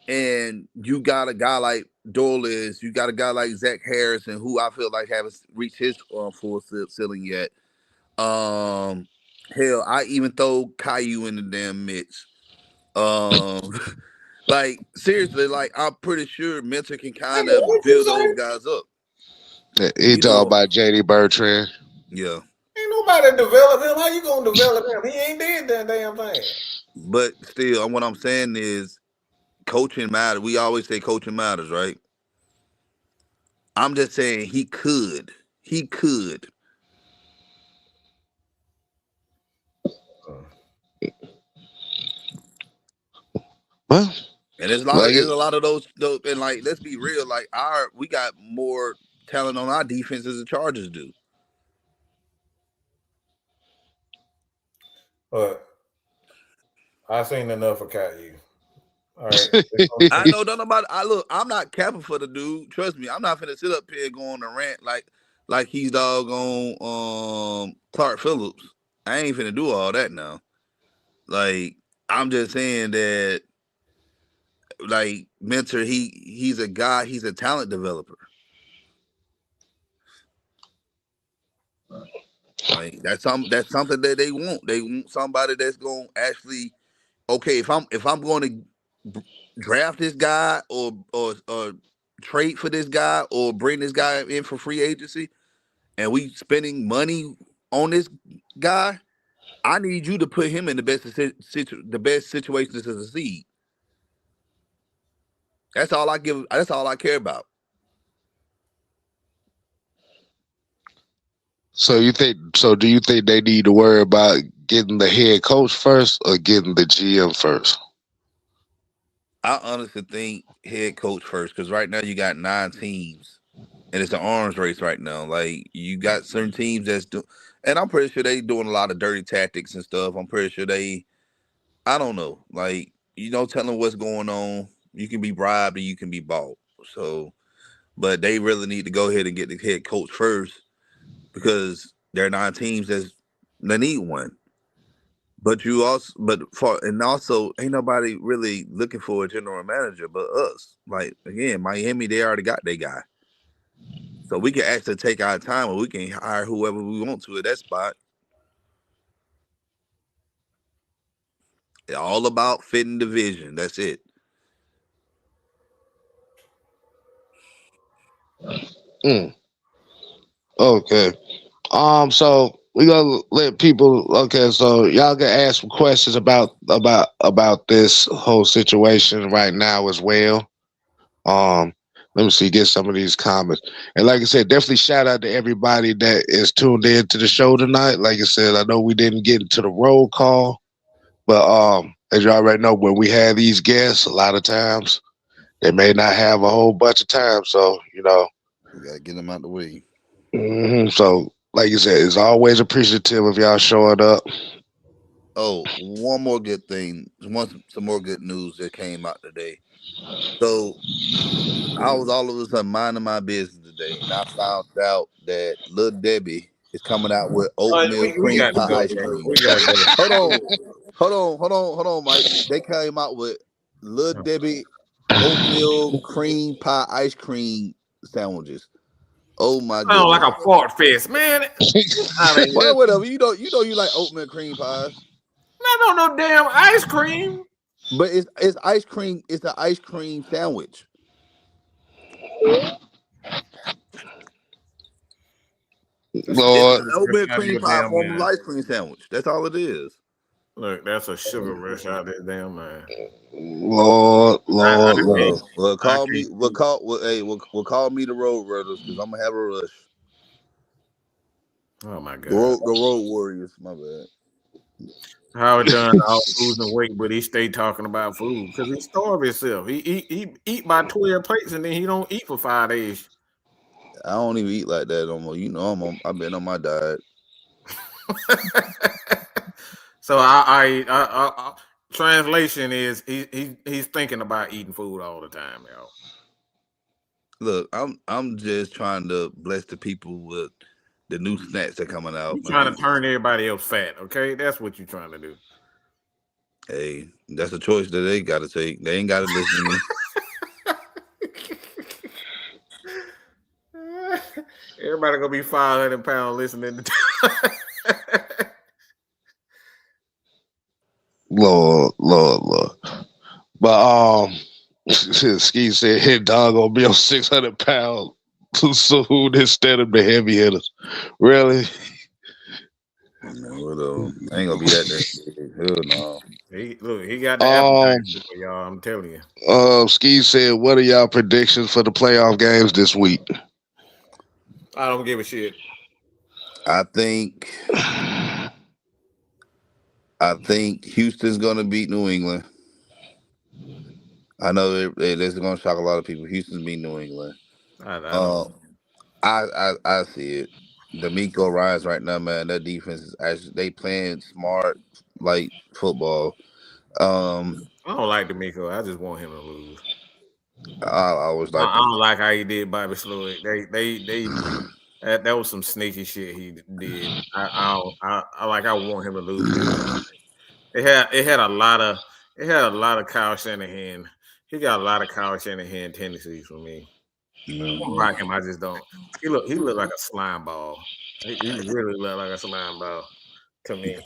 and you got a guy like Dorles, you got a guy like Zach Harrison, who I feel like haven't reached his full ceiling yet. Hell, I even throw Caillou in the damn mix. Um, like seriously, like I'm pretty sure Mentor can kind of What you build those say? guys up. He You talking know, about JD Bertrand. yeah. Ain't nobody develop him. How you gonna develop him? He ain't did that damn thing. But still, what I'm saying is coaching matters. We always say coaching matters, right? I'm just saying he could. He could. Well, And like there's a lot of those, and like let's be real, like we got more talent on our defense as the Chargers do. But I seen enough of Caillou. All right. I know nothing about it. I'm not capping for the dude. Trust me, I'm not finna sit up here going to rant like he's doggone Clark Phillips. I ain't finna do all that now. Like I'm just saying that like Mentor, he's a guy, he's a talent developer. Like that's something that they want. They want somebody that's gonna actually okay. If I'm going to draft this guy or trade for this guy or bring this guy in for free agency, and we spending money on this guy, I need you to put him in the best situations to succeed. That's all I give. That's all I care about. so you think? So do you think they need to worry about getting the head coach first or getting the GM first? I honestly think head coach first because right now you got 9 teams and it's an arms race right now. Like you got certain teams and I'm pretty sure they doing a lot of dirty tactics and stuff. I'm pretty sure I don't know, like telling what's going on. You can be bribed and you can be bought. So, but they really need to go ahead and get the head coach first because there are 9 teams that need one. But ain't nobody really looking for a general manager but us. Like again, Miami, they already got their guy. So we can actually take our time and we can hire whoever we want to at that spot. It's all about fitting the vision. That's it. Mm, okay. So we gonna let people. Okay, so y'all can ask some questions about this whole situation right now as well. Um, Let me see, get some of these comments. And like I said, definitely shout out to everybody that is tuned in to the show tonight. Like I said, I know we didn't get into the roll call, but as you already know, when we have these guests, a lot of times they may not have a whole bunch of time. So, We gotta get them out the way. So, like you said, it's always appreciative of y'all showing up. Oh, one more good thing. Some more good news that came out today. So I was all of a sudden minding my business today, and I found out that Little Debbie is coming out with oatmeal We cream got to pie go, ice bro. cream. We got to go. Hold on, Mike. They came out with Little Debbie oatmeal cream pie ice cream sandwiches. Oh my Sound like goodness! a fart fest, man. I mean, Well, whatever. You like oatmeal cream pies, not no damn ice cream. but it's ice cream. It's an ice cream sandwich. It's Lord, an oatmeal Out of cream your pie damn form of mind. ice cream sandwich. That's all it is. Look, that's a sugar rush out of this damn mind. Lord, I Lord, can't. Lord. Well, I call me. can't. We'll call me the road runners because I'm gonna have a rush. Oh my god. The road warriors. My bad. Howard done all losing weight, but he stay talking about food because he starve himself. He eat by 12 plates and then he don't eat for 5 days. I don't even eat like that no more. You know, I've been on my diet. So I translation is he's thinking about eating food all the time, yo. Look, I'm just trying to bless the people with the new snacks that coming out, You trying man. to turn everybody else fat, okay? That's what you're trying to do. Hey, that's a choice that they got to take. They ain't got to listen to me. Everybody gonna be 500 pounds listening to. Lord. But Ski said his dog gonna be on 600 pounds soon instead of the heavy hitters. Really? Man, whatever. I ain't gonna be that big. Hell no. He got the appetizer for y'all. I'm telling you. Ski said, what are y'all predictions for the playoff games this week? I don't give a shit. I think Houston's gonna beat New England. I know this is gonna shock a lot of people. Houston's beat New England. I don't. I see it. D'Amico Ryans right now, man. That defense is actually they playing smart like football. I don't like D'Amico. I just want him to lose. I always like I don't like how he did Bobby Sloyd. They that was some sneaky shit he did. I want him to lose. It had a lot of Kyle Shanahan. He got a lot of Kyle Shanahan tendencies for me. I don't like him. I just don't. He look like a slime ball. He really look like a slime ball to me.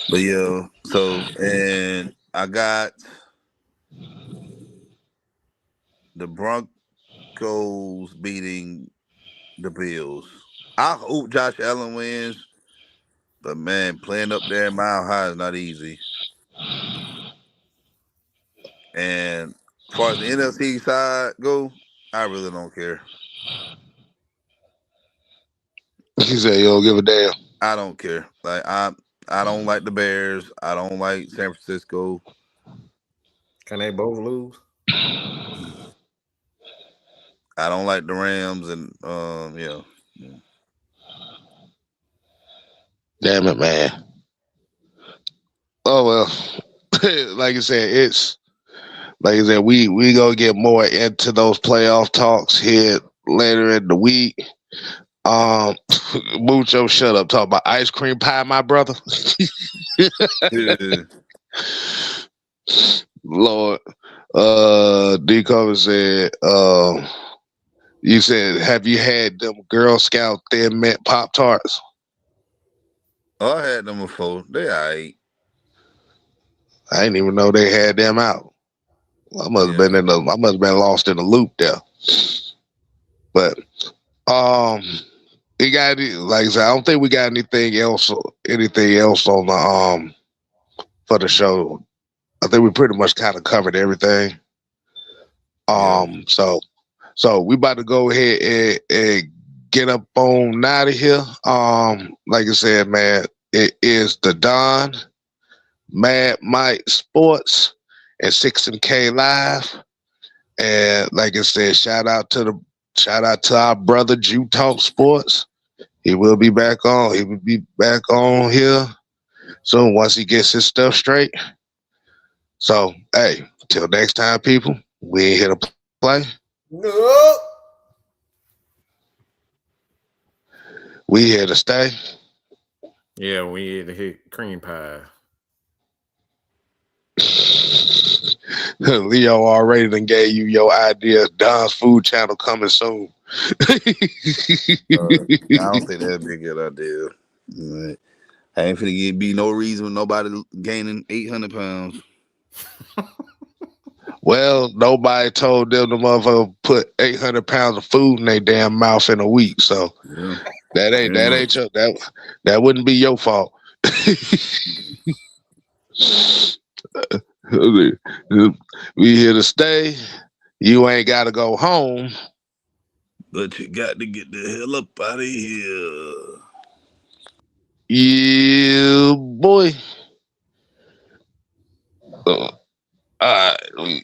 But yeah, so and I got the Broncos beating the Bills. I hope Josh Allen wins, but man, playing up there Mile High is not easy. And as far as the NFC side go, I really don't care. He said, "Yo, give a damn." I don't care. Like I don't like the Bears. I don't like San Francisco. Can they both lose? I don't like the Rams, and yeah. Damn it, man. Oh well, like I said, we gonna get more into those playoff talks here later in the week. Mucho, shut up. Talk about ice cream pie, my brother. Lord, D Cover said, you said, have you had them Girl Scout Thin Mint Pop Tarts? Oh, I had them before. They alright. I didn't even know they had them out. I must have been lost in the loop there. But we got, like I said, I don't think we got anything else on the for the show. I think we pretty much kind of covered everything. So we about to go ahead and get up on out of here. Like I said, man, it is the Don, Mad Mike Sports, and 6 and K Live. And like I said, shout out to our brother Jew Talk Sports. He will be back on. He will be back on here soon once he gets his stuff straight. So, hey, till next time, people, we ain't here to play. No. We here to stay. Yeah, we had to hit cream pie. Leo already done gave you your idea. Don's Food Channel coming soon. I don't think that'd be a good idea. Right. I ain't finna be no reason with nobody gaining 800 pounds. Well, nobody told them the motherfucker put 800 pounds of food in their damn mouth in a week. So that ain't your, that wouldn't be your fault. We here to stay. You ain't got to go home, but you got to get the hell up out of here. Yeah, boy. All right.